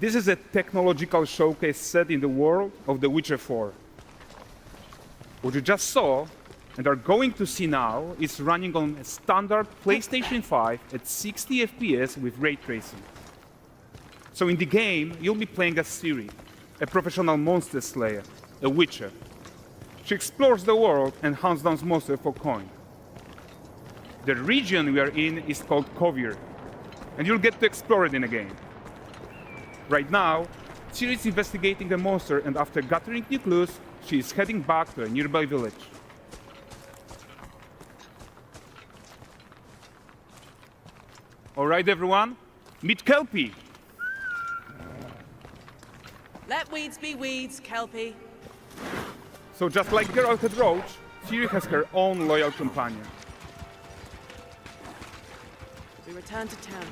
This is a technological showcase set in the world of The Witcher 4. What you just saw and are going to see now is running on a standard PlayStation 5 at 60 FPS with ray tracing. So in the game, you'll be playing as Ciri, a professional monster slayer, a witcher. She explores the world and hunts down monsters for coin. The region we are in is called Kovir, and you'll get to explore it in a game. Right now, Ciri is investigating a monster, and after gathering new clues, she is heading back to a nearby village. All right, everyone, meet Kelpie. Let weeds be weeds, Kelpie. So just like Geralt had Roach, Ciri has her own loyal companion. We return to town.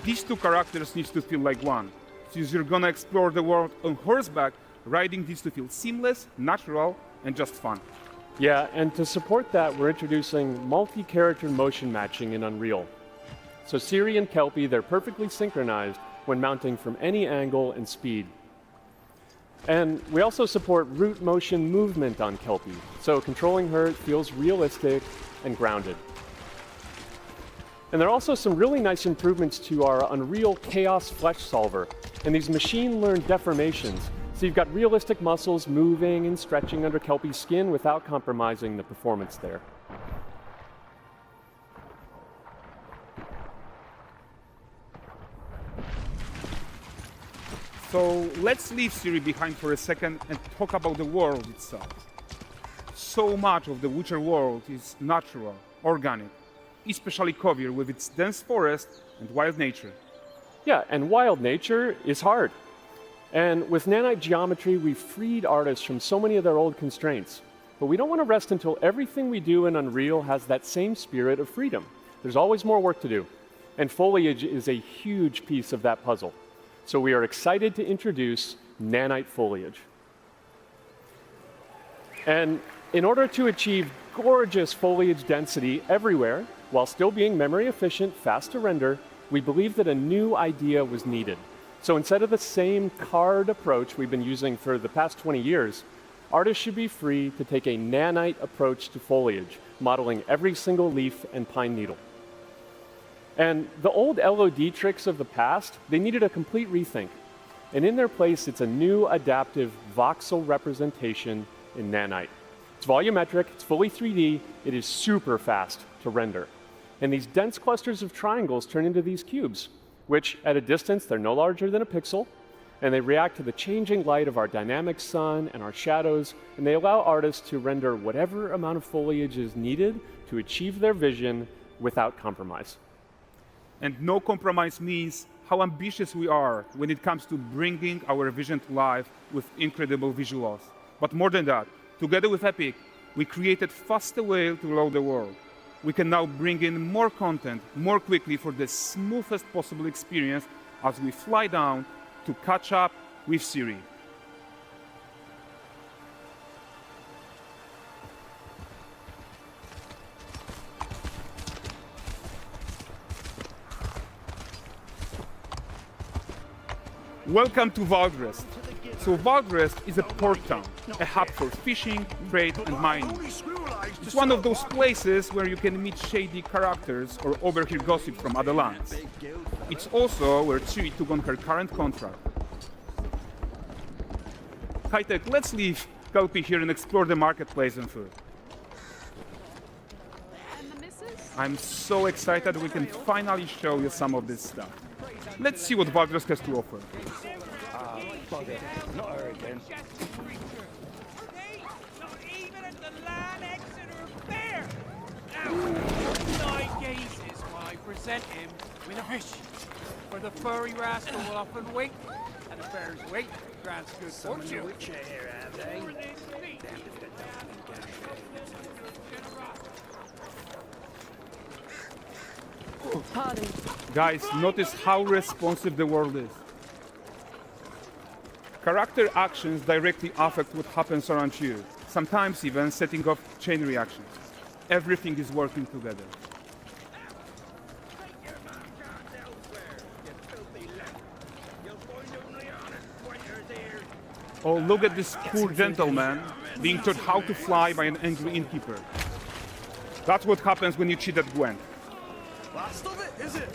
These two characters need to feel like one. Since you're gonna explore the world on horseback, riding needs to feel seamless, natural, and just fun. Yeah, and to support that, we're introducing multi-character motion matching in Unreal. So Ciri and Kelpie, they're perfectly synchronized when mounting from any angle and speed. And we also support root motion movement on Kelpie, so controlling her feels realistic and grounded. And there are also some really nice improvements to our Unreal Chaos Flesh Solver and these machine-learned deformations. So you've got realistic muscles moving and stretching under Kelpie's skin without compromising the performance there. So let's leave Ciri behind for a second and talk about the world itself. So much of the Witcher world is natural, organic, especially Kovir with its dense forest and wild nature. Yeah, and wild nature is hard. And with nanite geometry, we've freed artists from so many of their old constraints. But we don't want to rest until everything we do in Unreal has that same spirit of freedom. There's always more work to do. And foliage is a huge piece of that puzzle. So we are excited to introduce nanite foliage. And in order to achieve gorgeous foliage density everywhere, while still being memory efficient, fast to render, we believe that a new idea was needed. So instead of the same card approach we've been using for the past 20 years, artists should be free to take a nanite approach to foliage, modeling every single leaf and pine needle. And the old LOD tricks of the past, they needed a complete rethink. And in their place, it's a new adaptive voxel representation in nanite. It's volumetric, it's fully 3D, it is super fast to render. And these dense clusters of triangles turn into these cubes, which at a distance, they're no larger than a pixel, and they react to the changing light of our dynamic sun and our shadows, and they allow artists to render whatever amount of foliage is needed to achieve their vision without compromise. And no compromise means how ambitious we are when it comes to bringing our vision to life with incredible visuals. But more than that, together with Epic, we created faster way to load the world. We can now bring in more content more quickly for the smoothest possible experience as we fly down to catch up with Ciri. Welcome to Valdrest. So Valdrest is a port town, a hub for fishing, trade, and mining. It's one of those places where you can meet shady characters or overhear gossip from other lands. It's also where Ciri took on her current contract. High-tech, let's leave Kelpie here and explore the marketplace and food. I'm so excited we can finally show you some of this stuff. Let's see what Valdrest has to offer. Not her again. Not even at the Land Exeter Fair! Now, 9 gazes while I present him with a fish. For the furry rascal will often wait, and the fair's weight grants good fortune. Witcher here, have they? Pardon. Guys, notice how responsive the world is. Character actions directly affect what happens around you, sometimes even setting off chain reactions. Everything is working together. Oh, look at this poor gentleman being taught how to fly by an angry innkeeper. That's what happens when you cheat at Gwent. Last of it, is it?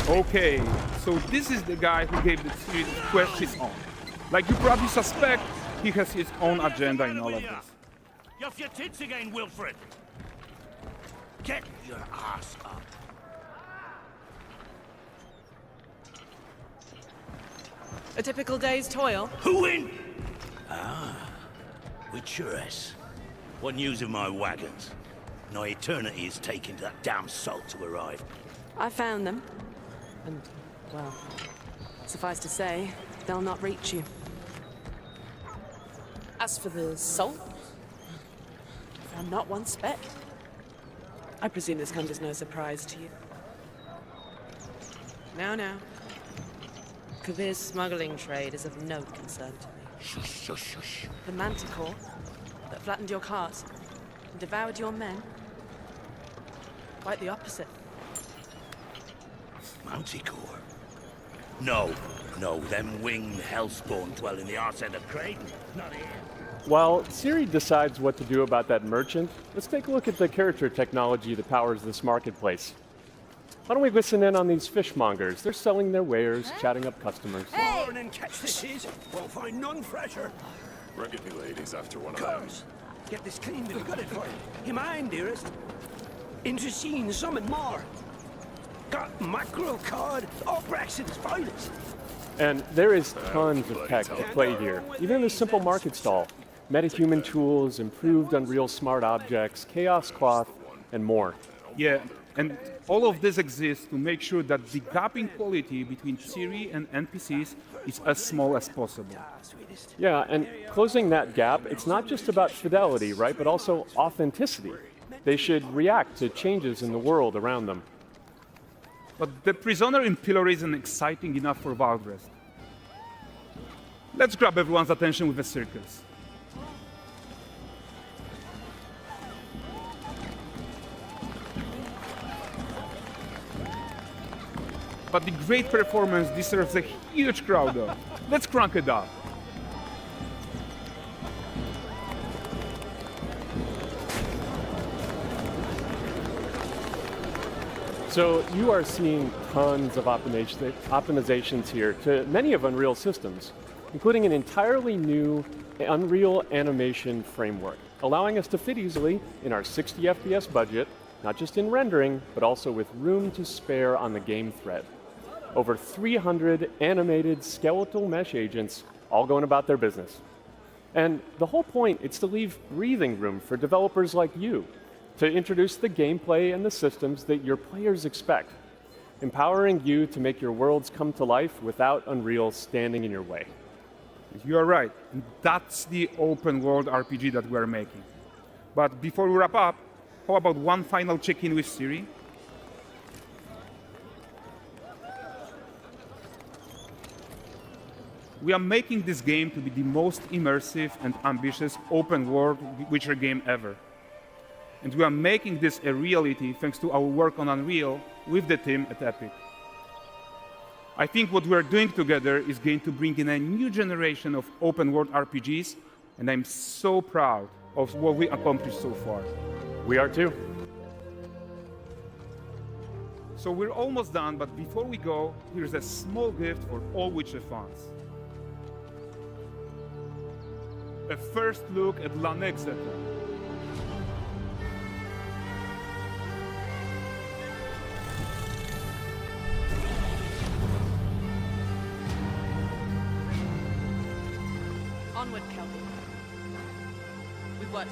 Okay, so this is the guy who gave the series quest his own. Like you probably suspect, he has his own agenda in all of this. You're off your tits again, Wilfred. Get your ass up. A typical day's toil. Who in? With yours. What news of my wagons? No eternity is taking that damn salt to arrive. I found them. And, well, suffice to say, they'll not reach you. As for the salt, I found not one speck. I presume this comes as no surprise to you. Now. Kavir's smuggling trade is of no concern to me. Shush, shush, shush. The manticore that flattened your cart and devoured your men. Quite the opposite. Manticore? No, them winged hellspawn dwell in the arse end of Creighton. Not here. While Siri decides what to do about that merchant, let's take a look at the character technology that powers this marketplace. Why don't we listen in on these fishmongers? They're selling their wares, chatting up customers. Born and catch the shit. Won't find none fresher. Ruggedy ladies after one of them. Comes. Get this cleaned and gutted for you. You mind, dearest? Into seeing some and more. Got mackerel cod, all Braxton's finest. And there is tons of tech to play here, even in this simple market stall. Metahuman tools, improved Unreal Smart Objects, Chaos Cloth, and more. Yeah, and all of this exists to make sure that the gap in quality between Siri and NPCs is as small as possible. Yeah, and closing that gap, it's not just about fidelity, right, but also authenticity. They should react to changes in the world around them. But the prisoner in Polaris isn't exciting enough for Valdrest. Let's grab everyone's attention with a circus. But the great performance deserves a huge crowd though. Let's crank it up. So you are seeing tons of optimizations here to many of Unreal's systems, including an entirely new Unreal animation framework, allowing us to fit easily in our 60 FPS budget, not just in rendering, but also with room to spare on the game thread. Over 300 animated skeletal mesh agents all going about their business. And the whole point is to leave breathing room for developers like you to introduce the gameplay and the systems that your players expect, empowering you to make your worlds come to life without Unreal standing in your way. You are right, and that's the open world RPG that we're making. But before we wrap up, how about one final check-in with Siri? We are making this game to be the most immersive and ambitious open world Witcher game ever. And we are making this a reality thanks to our work on Unreal with the team at Epic. I think what we're doing together is going to bring in a new generation of open world RPGs, and I'm so proud of what we accomplished so far. We are too. So we're almost done, but before we go, here's a small gift for all Witcher fans. A first look at Lanexeter. Onward, Kelvin. With what?